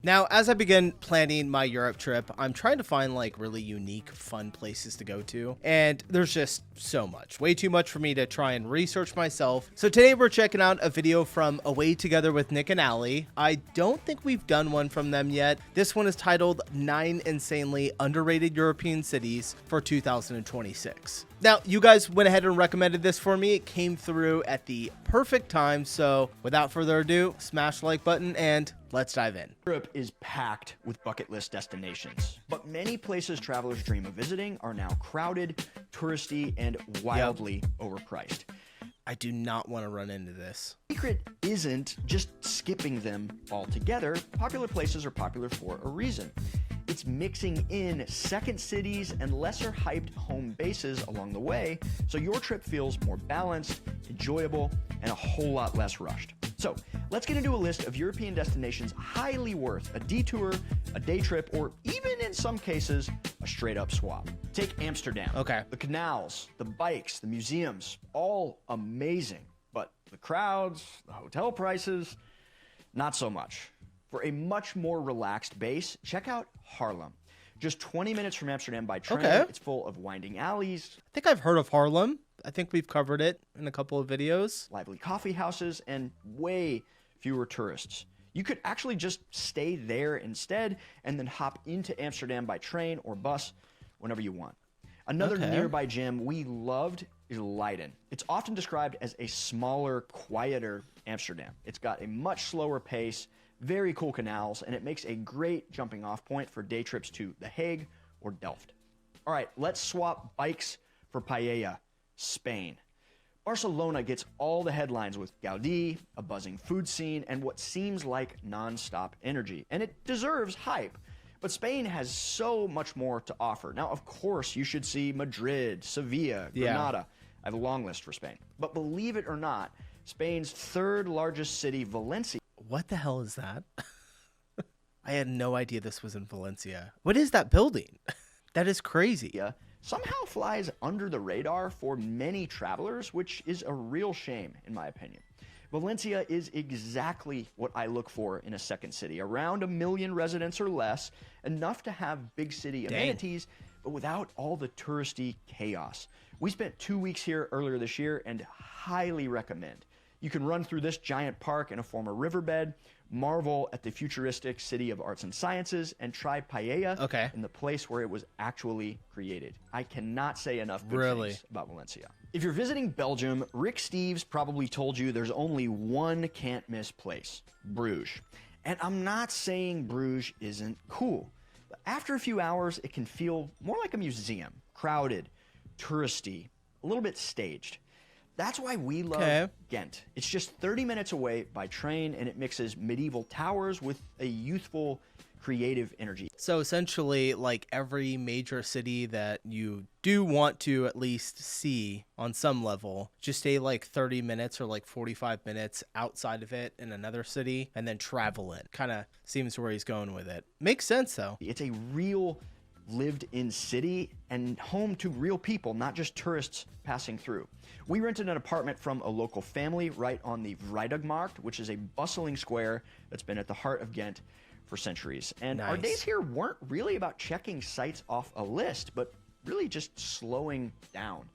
Now, as I begin planning my Europe trip, I'm trying to find like really unique, fun places to go to. And there's just so much, way too much for me to try and research myself. So today we're checking out a video from Away Together with Nick and Allie. I don't think we've done one from them yet. This one is titled 9 Insanely Underrated European Cities for 2026. Now, you guys went ahead and recommended this for me. It came through at the perfect time. So without further ado, smash the like button and let's dive in. Europe is packed with bucket list destinations, but many places travelers dream of visiting are now crowded, touristy, and wildly overpriced. I do not want to run into this. The secret isn't just skipping them altogether. Popular places are popular for a reason. It's mixing in second cities and lesser hyped home bases along the way, so your trip feels more balanced, enjoyable, and a whole lot less rushed. So let's get into a list of European destinations highly worth a detour, a day trip, or even in some cases, a straight up swap. Take Amsterdam. Okay. The canals, the bikes, the museums, all amazing. But the crowds, the hotel prices, not so much. For a much more relaxed base, check out Haarlem. Just 20 minutes from Amsterdam by train. Okay. It's full of winding alleys. I think I've heard of Haarlem. I think we've covered it in a couple of videos. Lively coffee houses, and way fewer tourists. You could actually just stay there instead and then hop into Amsterdam by train or bus whenever you want. Another nearby gem we loved is Leiden. It's often described as a smaller, quieter Amsterdam. It's got a much slower pace, very cool canals, and it makes a great jumping off point for day trips to The Hague or Delft. All right, let's swap bikes for paella. Spain. Barcelona gets all the headlines with Gaudi, a buzzing food scene, and what seems like non-stop energy. And it deserves hype. But Spain has so much more to offer. Now, of course, you should see Madrid, Sevilla, Granada. I have a long list for Spain. But believe it or not, Spain's third largest city, Valencia. What the hell is that? I had no idea this was in Valencia. What is that building? That is crazy. Somehow flies under the radar for many travelers, which is a real shame, in my opinion. Valencia is exactly what I look for in a second city. Around 1 million residents or less, enough to have big city amenities, but without all the touristy chaos. We spent 2 weeks here earlier this year and highly recommend. You can run through this giant park in a former riverbed, marvel at the futuristic city of arts and sciences, and try paella in the place where it was actually created. I cannot say enough good things about Valencia. If you're visiting Belgium, Rick Steves probably told you there's only one can't-miss place, Bruges. And I'm not saying Bruges isn't cool, but after a few hours, it can feel more like a museum, crowded, touristy, a little bit staged. That's why we love Ghent. It's just 30 minutes away by train, and it mixes medieval towers with a youthful, creative energy. So essentially, like every major city that you do want to at least see on some level, just stay like 30 minutes or like 45 minutes outside of it in another city and then travel in. Kind of seems where he's going with it. Makes sense, though. It's a real lived-in city and home to real people, not just tourists passing through. We rented an apartment from a local family right on the Vrijdagmarkt, which is a bustling square that's been at the heart of Ghent for centuries. And our days here weren't really about checking sites off a list, but really just slowing down.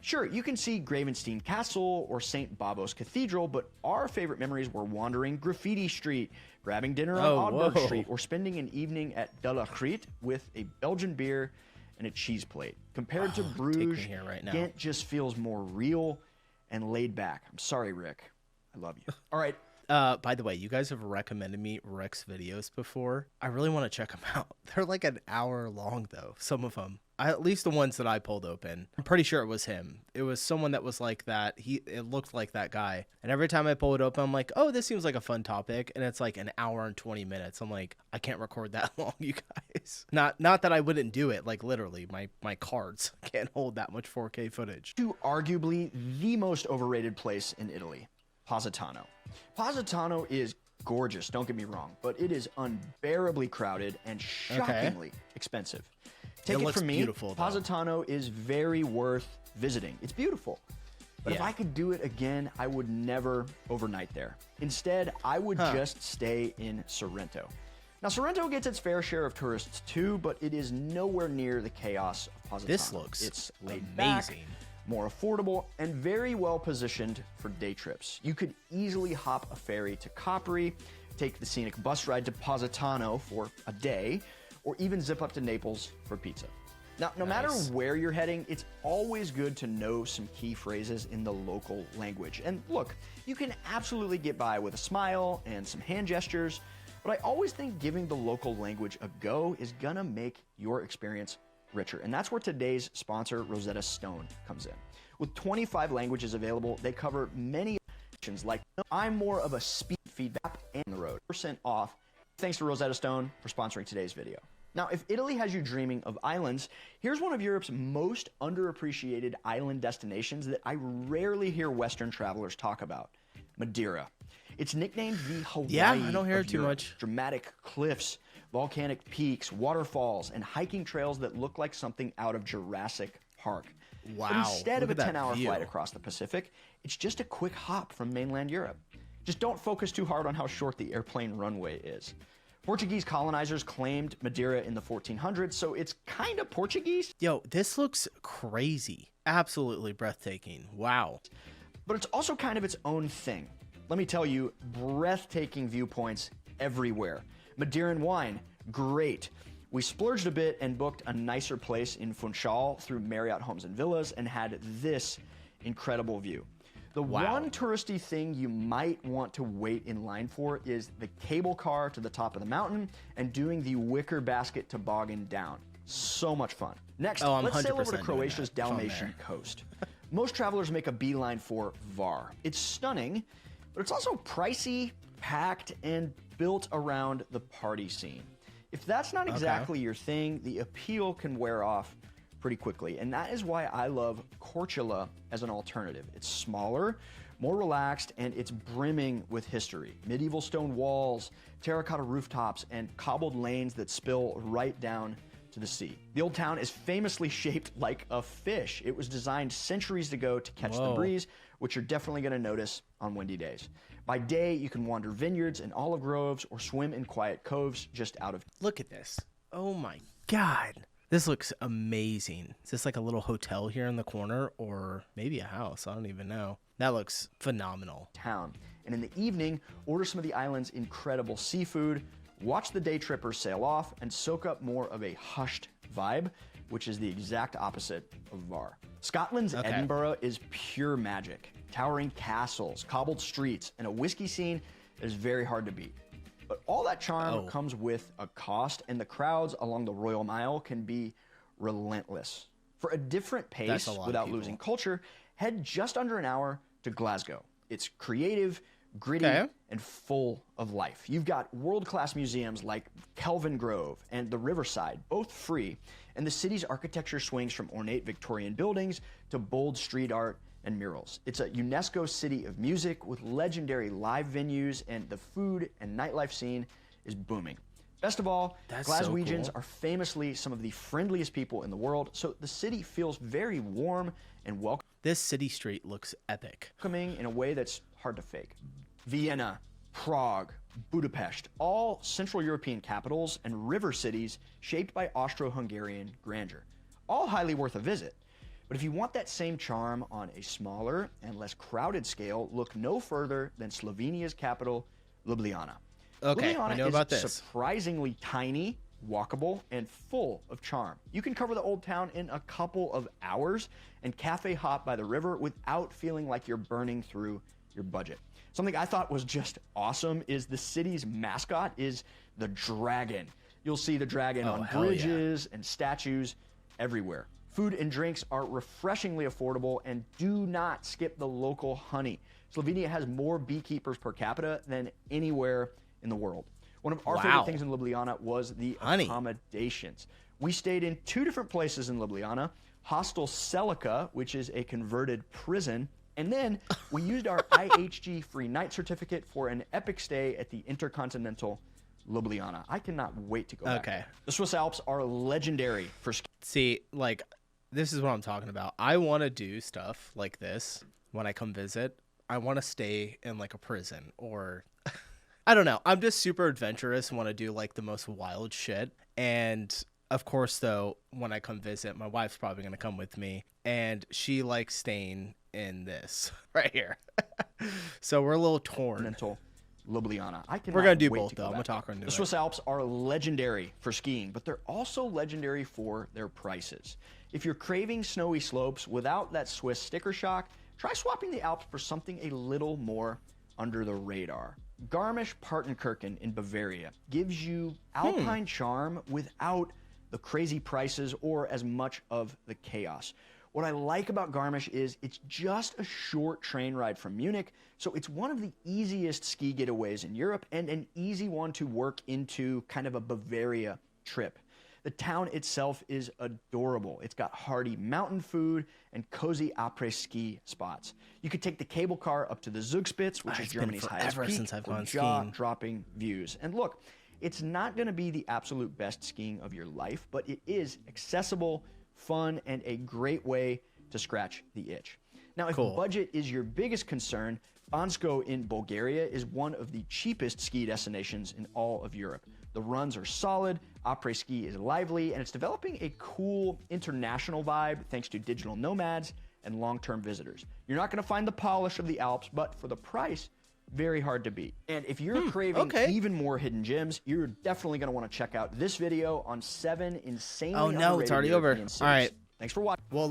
Sure, you can see Gravenstein Castle or St. Babos Cathedral, but our favorite memories were wandering Graffiti Street, grabbing dinner on Oddberg Street, or spending an evening at De La Griet with a Belgian beer and a cheese plate. Compared to Bruges, Ghent just feels more real and laid back. I'm sorry, Rick. I love you. All right. By the way, you guys have recommended me Rick's videos before. I really want to check them out. They're like an hour long, though, some of them. At least the ones that I pulled open. I'm pretty sure it was him. It was someone that was like that. It looked like that guy. And every time I pull it open, I'm like, oh, this seems like a fun topic. And it's like an hour and 20 minutes. I'm like, I can't record that long, you guys. Not that I wouldn't do it. Like literally, my cards can't hold that much 4K footage. To arguably the most overrated place in Italy, Positano. Positano is gorgeous, don't get me wrong, but it is unbearably crowded and shockingly expensive. Take it from me, beautiful, Positano is very worth visiting. It's beautiful. But if I could do it again, I would never overnight there. Instead, I would just stay in Sorrento. Now, Sorrento gets its fair share of tourists too, but it is nowhere near the chaos of Positano. This looks it's laid amazing. back, more affordable, and very well positioned for day trips. You could easily hop a ferry to Capri, take the scenic bus ride to Positano for a day, or even zip up to Naples for pizza. Now, no matter where you're heading, it's always good to know some key phrases in the local language. And look, you can absolutely get by with a smile and some hand gestures, but I always think giving the local language a go is gonna make your experience richer. And that's where today's sponsor, Rosetta Stone, comes in. With 25 languages available, they cover many options like I'm more of a speed feedback and the road. % off. Thanks to Rosetta Stone for sponsoring today's video. Now, if Italy has you dreaming of islands, here's one of Europe's most underappreciated island destinations that I rarely hear Western travelers talk about: Madeira. It's nicknamed the Hawaii I don't hear of it too Europe. much. Dramatic cliffs, volcanic peaks, waterfalls, and hiking trails that look like something out of Jurassic Park. Wow. But instead of a look at that 10-hour view. flight across the Pacific, it's just a quick hop from mainland Europe. Just don't focus too hard on how short the airplane runway is. Portuguese colonizers claimed Madeira in the 1400s, so it's kind of Portuguese. Yo, this looks crazy. Absolutely breathtaking. Wow. But it's also kind of its own thing. Let me tell you, breathtaking viewpoints everywhere. Madeiran wine, great. We splurged a bit and booked a nicer place in Funchal through Marriott Homes and Villas and had this incredible view. The one touristy thing you might want to wait in line for is the cable car to the top of the mountain and doing the wicker basket toboggan down. So much fun. Next, let's sail over to Croatia's Dalmatian coast. Most travelers make a beeline for Var. It's stunning, but it's also pricey, packed, and built around the party scene. If that's not exactly your thing, the appeal can wear off pretty quickly, and that is why I love Korčula as an alternative. It's smaller, more relaxed, and it's brimming with history. Medieval stone walls, terracotta rooftops, and cobbled lanes that spill right down to the sea. The old town is famously shaped like a fish. It was designed centuries ago to catch the breeze, which you're definitely going to notice on windy days. By day, you can wander vineyards and olive groves or swim in quiet coves just out of... Look at this. Oh my God. This looks amazing. Is this like a little hotel here in the corner or maybe a house? I don't even know. That looks phenomenal. Town. And in the evening, order some of the island's incredible seafood, watch the day trippers sail off, and soak up more of a hushed vibe, which is the exact opposite of Var. Scotland's Edinburgh is pure magic. Towering castles, cobbled streets, and a whiskey scene that is very hard to beat. But all that charm comes with a cost, and the crowds along the Royal Mile can be relentless. For a different pace without losing culture, head just under an hour to Glasgow. It's creative, gritty, and full of life. You've got world-class museums like Kelvin Grove and the Riverside, both free, and the city's architecture swings from ornate Victorian buildings to bold street art and murals. It's a UNESCO city of music with legendary live venues, and the food and nightlife scene is booming. Best of all, Glaswegians are famously some of the friendliest people in the world, so the city feels very warm and welcoming. This city street looks epic. In a way that's hard to fake. Vienna, Prague, Budapest, all Central European capitals and river cities shaped by Austro-Hungarian grandeur. All highly worth a visit. But if you want that same charm on a smaller and less crowded scale, look no further than Slovenia's capital, Ljubljana. Okay, Ljubljana I know is about this. Surprisingly tiny, walkable, and full of charm. You can cover the old town in a couple of hours and cafe hop by the river without feeling like you're burning through your budget. Something I thought was just awesome is the city's mascot is the dragon. You'll see the dragon on bridges and statues everywhere. Food and drinks are refreshingly affordable, and do not skip the local honey. Slovenia has more beekeepers per capita than anywhere in the world. One of our favorite things in Ljubljana was the accommodations. We stayed in 2 different places in Ljubljana, Hostel Celica, which is a converted prison, and then we used our IHG free night certificate for an epic stay at the Intercontinental Ljubljana. I cannot wait to go back there. The Swiss Alps are legendary for skiing. See, like, this is what I'm talking about. I want to do stuff like this when I come visit. I want to stay in like a prison or I don't know. I'm just super adventurous and want to do like the most wild shit. And of course, though, when I come visit, my wife's probably going to come with me, and she likes staying in this right here. So we're a little torn. Mental Ljubljana. We're going to do both, though. I'm going to talk her into it. The Swiss Alps are legendary for skiing, but they're also legendary for their prices. If you're craving snowy slopes without that Swiss sticker shock, try swapping the Alps for something a little more under the radar. Garmisch-Partenkirchen in Bavaria gives you Alpine charm without the crazy prices or as much of the chaos. What I like about Garmisch is it's just a short train ride from Munich, so it's one of the easiest ski getaways in Europe and an easy one to work into kind of a Bavaria trip. The town itself is adorable. It's got hearty mountain food and cozy après-ski spots. You could take the cable car up to the Zugspitze, which is Germany's highest peak, for jaw-dropping views. And look, it's not going to be the absolute best skiing of your life, but it is accessible, fun, and a great way to scratch the itch. Now, if budget is your biggest concern, Bansko in Bulgaria is one of the cheapest ski destinations in all of Europe. The runs are solid, après-ski is lively, and it's developing a cool international vibe thanks to digital nomads and long-term visitors. You're not going to find the polish of the Alps, but for the price, very hard to beat. And if you're craving even more hidden gems, you're definitely going to want to check out this video on 7 insanely underrated it's already over. cities. All right. Thanks for watching. Well,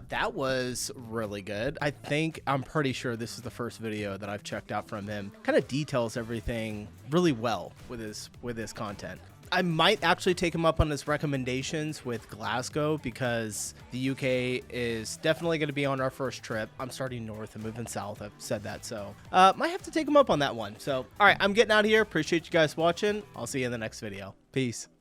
that was really good. I'm pretty sure this is the first video that I've checked out from him. Kind of details everything really well with his content. I might actually take him up on his recommendations with Glasgow because the UK is definitely going to be on our first trip. I'm starting north and moving south. I've said that, so might have to take him up on that one. So, all right, I'm getting out of here. Appreciate you guys watching. I'll see you in the next video. Peace.